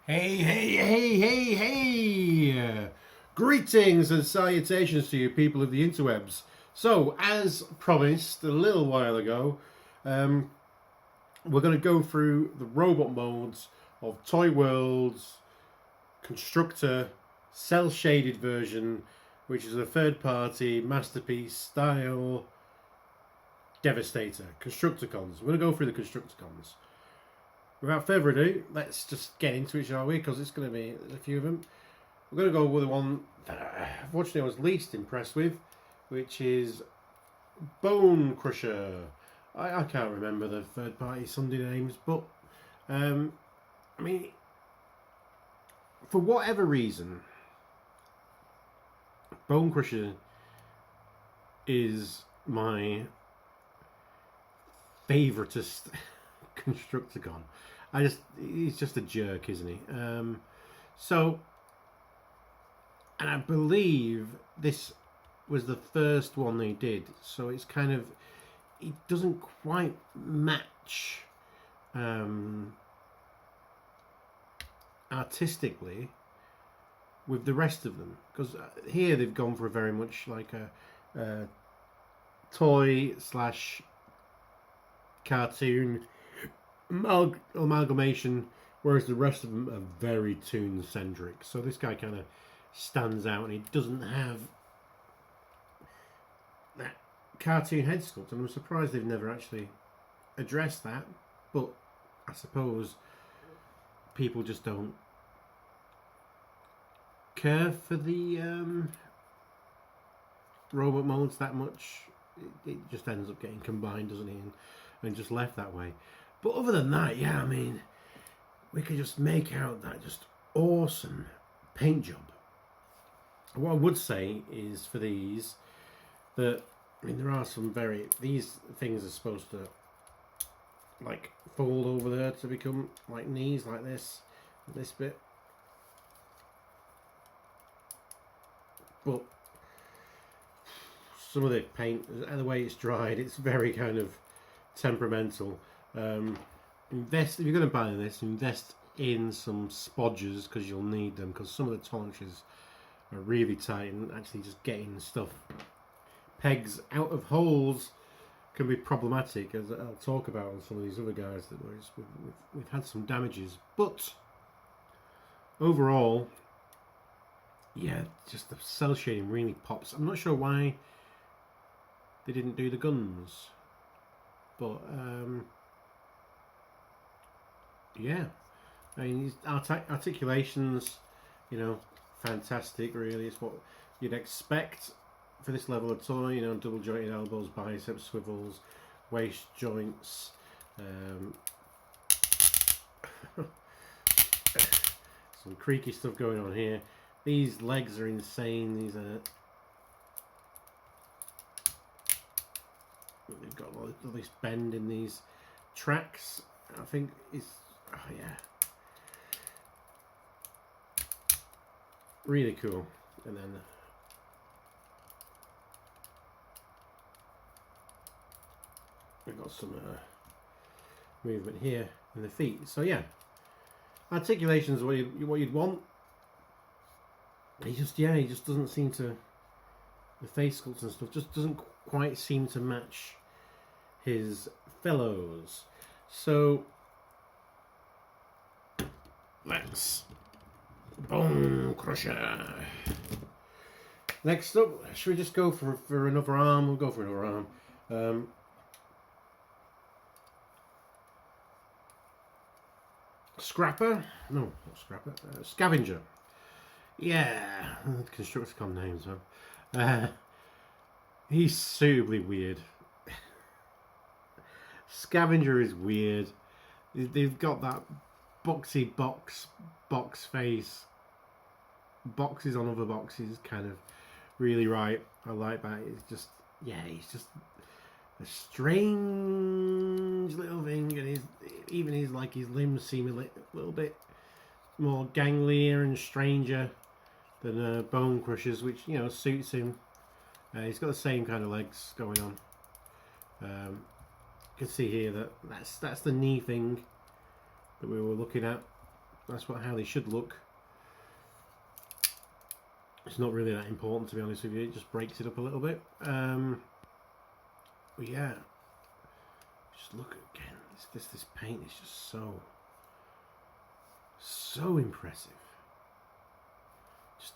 Hey, hey, hey, hey, hey! Greetings and salutations to you people of the interwebs. So, as promised a little while ago, we're going to go through the robot modes of Toyworld's Constructor cel-shaded version, which is a third-party masterpiece style Devastator, Constucticons. We're going to go through the Constucticons. Without further ado, let's just get into it, shall we? Because it's going to be a few of them. We're going to go with the one that unfortunately I was least impressed with, which is Bonecrusher. I can't remember the third-party Sunday names, but I mean, for whatever reason, Bonecrusher is my favoritist Constructicon. He's just a jerk, isn't he? So, and I believe this was the first one they did, so it's kind of, it doesn't quite match artistically with the rest of them, because here they've gone for a very much like a toy slash cartoon amalgamation, whereas the rest of them are very toon centric. So this guy kind of stands out, and he doesn't have that cartoon head sculpt, and I'm surprised they've never actually addressed that, but I suppose people just don't care for the robot modes that much. It just ends up getting combined, doesn't it, and just left that way. But other than that, yeah, I mean, we could just make out that just awesome paint job. What I would say is for these, that, I mean, there are some these things are supposed to, like, fold over there to become, like, knees, like this bit. But some of the paint, the way it's dried, it's very kind of temperamental. If you're going to buy this, invest in some spodgers, because you'll need them, because some of the tolerances are really tight, and actually just getting stuff, pegs out of holes, can be problematic, as I'll talk about on some of these other guys that we've had some damages. But overall, yeah, just the cel shading really pops. I'm not sure why they didn't do the guns, but yeah, I mean, his articulations, you know, fantastic. Really, it's what you'd expect for this level of toy. You know, double jointed elbows, biceps swivels, waist joints. Some creaky stuff going on here. These legs are insane. These are. They've got all this bend in these tracks. I think it's, oh yeah, really cool. And then we've got some movement here in the feet. So yeah, articulations are what you'd want. He just doesn't seem to, the face sculpts and stuff just doesn't quite seem to match his fellows. So let's Bonecrusher. Next up, should we just go for another arm? We'll go for another arm. Scrapper? No, not Scrapper. Scavenger. Yeah, Constructicon names, man. He's suitably weird. Scavenger is weird. They've got that boxy box face, boxes on other boxes, kind of really right. I like that. It's just, yeah, he's just a strange little thing, and even his limbs seem a little bit more ganglier and stranger than Bonecrusher's, which, you know, suits him. He's got the same kind of legs going on. You can see here that that's the knee thing that we were looking at. That's how they should look. It's not really that important, to be honest with you. It just breaks it up a little bit. But yeah, just look again. This paint is just so impressive.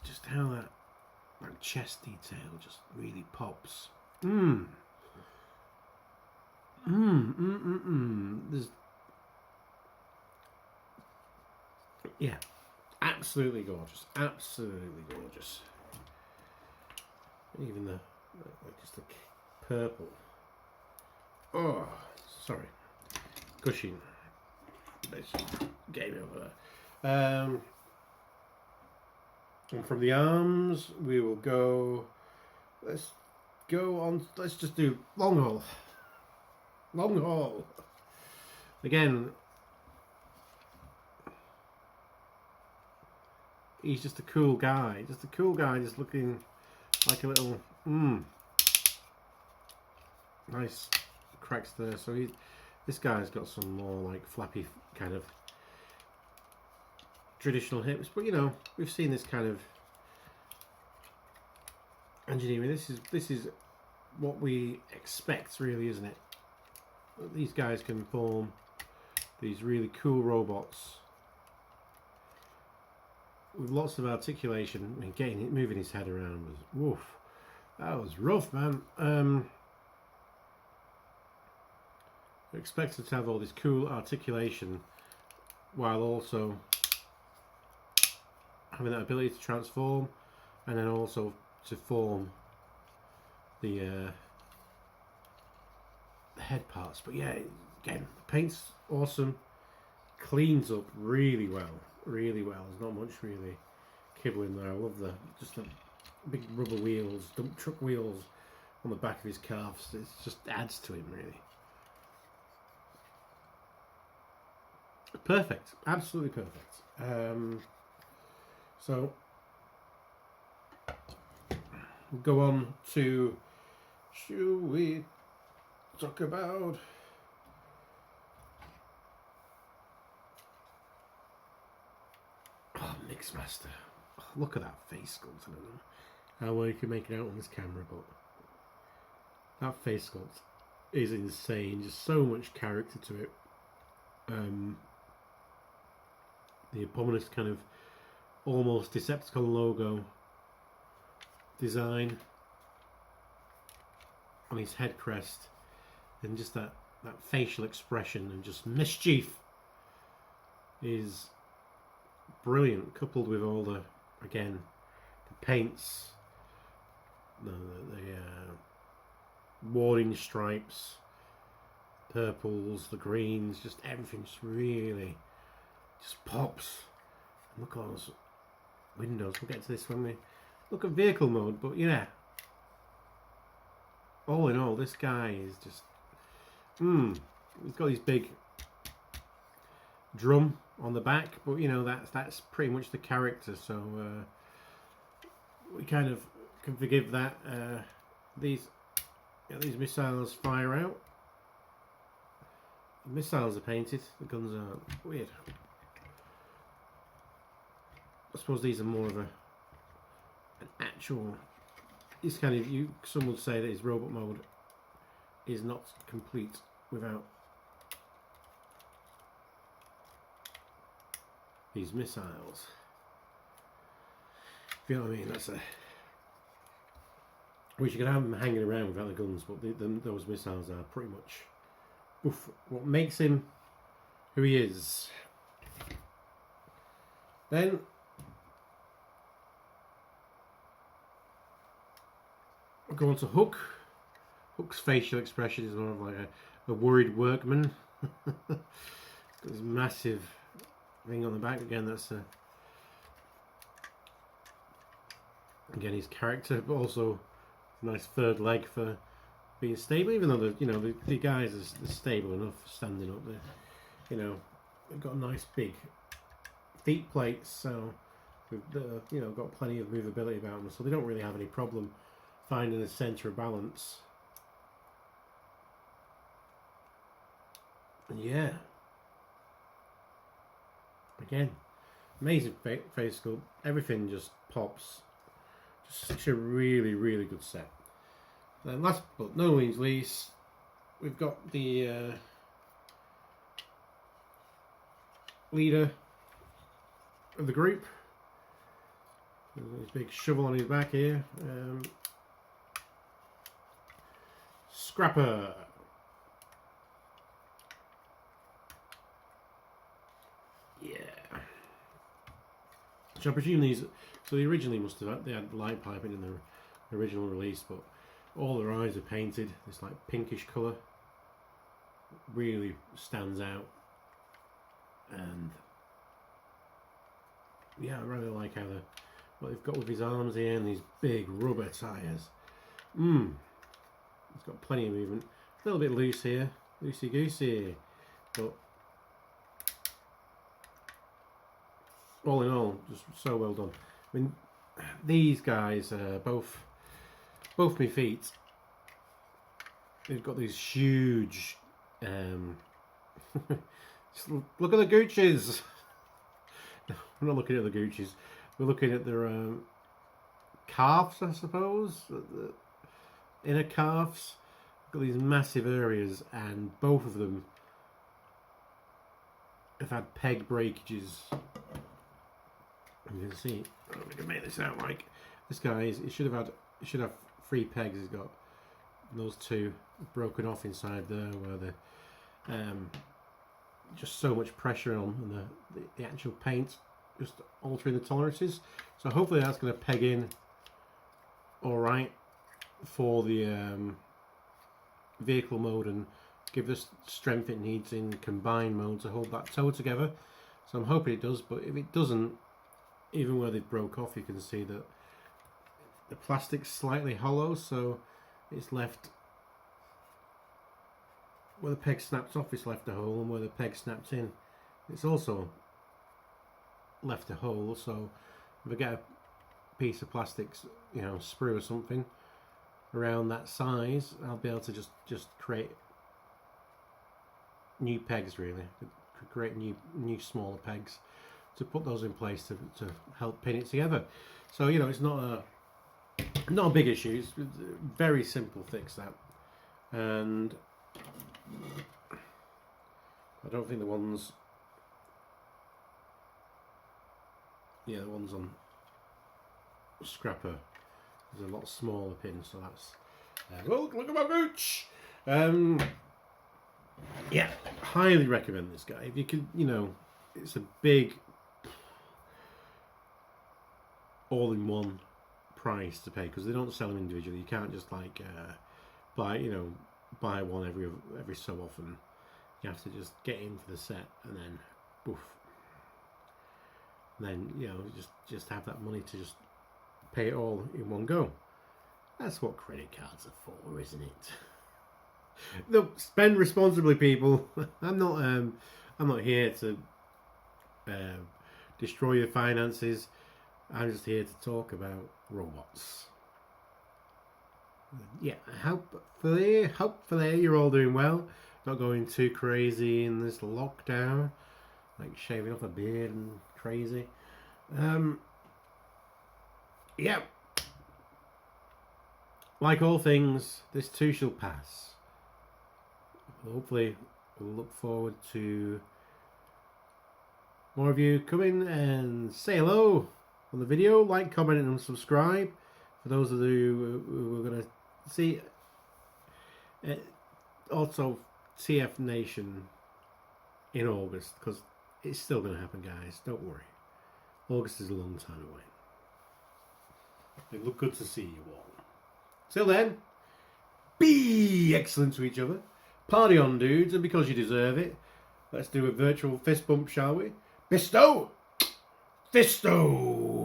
Just how that chest detail just really pops. There's, yeah, absolutely gorgeous. Absolutely gorgeous. Even just the purple. Oh, sorry. Gushing. Let's get me over there. And from the arms, we will go. Let's go on. Let's just do long haul. Long haul. Again, he's just a cool guy. Just a cool guy, just looking like a little. Nice cracks there. So this guy's got some more like flappy kind of traditional hips, but you know, we've seen this kind of engineering. This is what we expect, really, isn't it? These guys can form these really cool robots with lots of articulation. I mean, moving his head around was woof. That was rough, man. We're expected to have all this cool articulation while also having that ability to transform, and then also to form the head parts. But yeah, again, the paint's awesome, cleans up really well, really well. There's not much really kibbling there. I love the big rubber wheels, dump truck wheels on the back of his calves. It just adds to him, really. Perfect, absolutely perfect. So we'll go on to, should we talk about Mixmaster? Oh, look at that face sculpt. I don't know how well you can make it out on this camera, but that face sculpt is insane. Just so much character to it. The Abominus kind of almost Decepticon logo design on his head crest, and just that facial expression and just mischief is brilliant, coupled with all the paints, the warning stripes, purples, the greens, just everything just really just pops. And look at all those windows. We'll get to this when we look at vehicle mode, but yeah, all in all, this guy is just he's got his big drum on the back, but you know, that's pretty much the character, so we kind of can forgive that. These missiles fire out. The missiles are painted, the guns aren't. Weird. I suppose these are more of an actual. This kind of, some would say that his robot mode is not complete without these missiles. If you know what I mean, that's a. Wish you could have them hanging around without the guns, but those missiles are pretty much what makes him who he is. Then we'll go on to Hook. Hook's facial expression is more of like a worried workman. Got this massive thing on the back. Again, that's again his character, but also a nice third leg for being stable. Even though the guys are stable enough standing up there, they've got nice big feet plates, so we've got plenty of movability about them, so they don't really have any problem finding a centre of balance. And yeah, again, Amazing face sculpt. Everything just pops. Just such a really, really good set. Then last but no means least, we've got the leader of the group. His big shovel on his back here. Scrapper. Yeah. So I presume these. So they originally must have they had light piping in the original release, but all their eyes are painted this like pinkish colour. Really stands out, and yeah, I really like how what they've got with his arms here and these big rubber tyres. It's got plenty of movement. A little bit loose here, loosey goosey, but all in all, just so well done. I mean, these guys, both my feet, they've got these huge. Just look at the Gucci's. We're not looking at the Gucci's. We're looking at their calves, I suppose. The inner calves. Got these massive areas, and both of them have had peg breakages. You can see. We can make this out like this guy. It should have 3 pegs. He's got those 2 broken off inside there, where the just so much pressure on, and the actual paint just altering the tolerances. So hopefully that's going to peg in all right for the vehicle mode and give the strength it needs in combined mode to hold that toe together. So I'm hoping it does, but if it doesn't, even where they broke off, you can see that the plastic's slightly hollow, so it's left where the peg snaps off, it's left a hole, and where the peg snaps in, it's also left a hole. So if I get a piece of plastic, you know, sprue or something around that size, I'll be able to just create new pegs, really, create new smaller pegs to put those in place to help pin it together. So you know, it's not a big issue. It's a very simple fix, that, and I don't think the ones on Scrapper is a lot smaller pin, so that's oh, look at my gooch. Yeah, highly recommend this guy. If you could, you know, it's a big all-in-one price to pay, because they don't sell them individually. You can't just like buy one every so often. You have to just get in for the set and then poof. And then, you know, just have that money to just pay it all in one go. That's what credit cards are for, isn't it? Look, spend responsibly, people. I'm not here to destroy your finances. I'm just here to talk about robots. Yeah, hopefully you're all doing well. Not going too crazy in this lockdown, like shaving off a beard and crazy. Yeah. Like all things, this too shall pass. Hopefully, we'll look forward to more of you come in and say hello on the video, like, comment, and subscribe. For those of you who are going to see, also TF Nation in August, because it's still going to happen, guys. Don't worry. August is a long time away. It looked good to see you all. Till then, be excellent to each other. Party on, dudes, and because you deserve it, let's do a virtual fist bump, shall we? Fisto! Fisto!